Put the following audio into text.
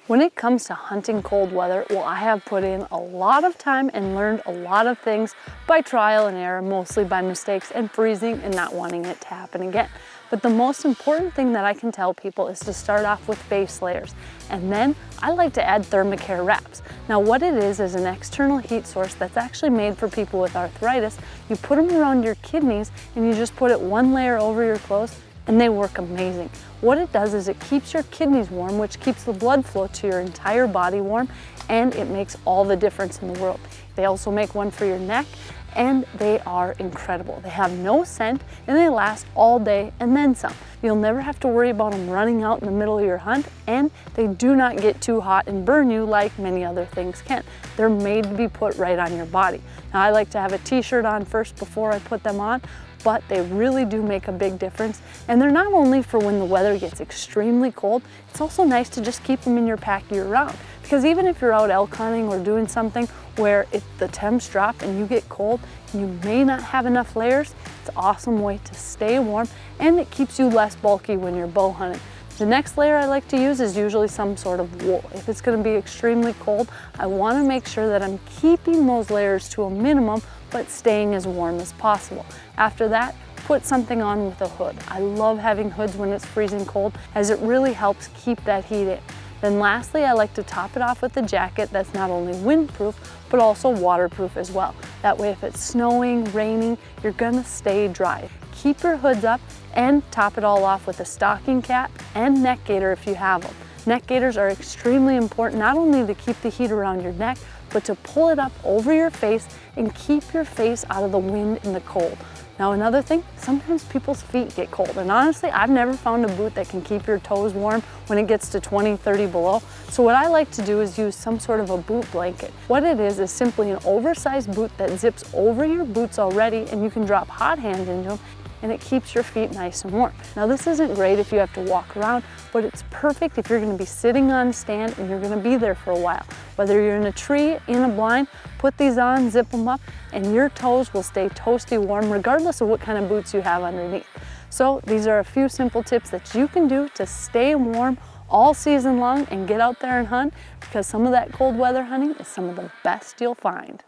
When it comes to hunting cold weather, well, I have put in a lot of time and learned a lot of things by trial and error, mostly by mistakes and freezing and not wanting it to happen again. But the most important thing that I can tell people is to start off with base layers. And then I like to add Thermacare wraps. Now what it is an external heat source that's actually made for people with arthritis. You put them around your kidneys and you just put it one layer over your clothes and they work amazing. What it does is it keeps your kidneys warm, which keeps the blood flow to your entire body warm, and it makes all the difference in the world. They also make one for your neck, and they are incredible. They have no scent, and they last all day and then some. You'll never have to worry about them running out in the middle of your hunt, and they do not get too hot and burn you like many other things can. They're made to be put right on your body. Now I like to have a t-shirt on first before I put them on, but they really do make a big difference. And they're not only for when the weather gets extremely cold, it's also nice to just keep them in your pack year round. Because even if you're out elk hunting or doing something where if the temps drop and you get cold, you may not have enough layers, it's an awesome way to stay warm, and it keeps you less bulky when you're bow hunting. The next layer I like to use is usually some sort of wool. If it's going to be extremely cold, I want to make sure that I'm keeping those layers to a minimum, but staying as warm as possible. After that, put something on with a hood. I love having hoods when it's freezing cold, as it really helps keep that heat in. Then lastly, I like to top it off with a jacket that's not only windproof, but also waterproof as well. That way if it's snowing, raining, you're gonna stay dry. Keep your hoods up and top it all off with a stocking cap and neck gaiter if you have them. Neck gaiters are extremely important, not only to keep the heat around your neck, but to pull it up over your face and keep your face out of the wind and the cold. Now another thing, sometimes people's feet get cold, and honestly, I've never found a boot that can keep your toes warm when it gets to 20, 30 below. So what I like to do is use some sort of a boot blanket. What it is simply an oversized boot that zips over your boots already, and you can drop hot hands into them, and it keeps your feet nice and warm. Now this isn't great if you have to walk around, but it's perfect if you're gonna be sitting on stand and you're gonna be there for a while. Whether you're in a tree, in a blind, put these on, zip them up, and your toes will stay toasty warm regardless of what kind of boots you have underneath. So these are a few simple tips that you can do to stay warm all season long and get out there and hunt, because some of that cold weather hunting is some of the best you'll find.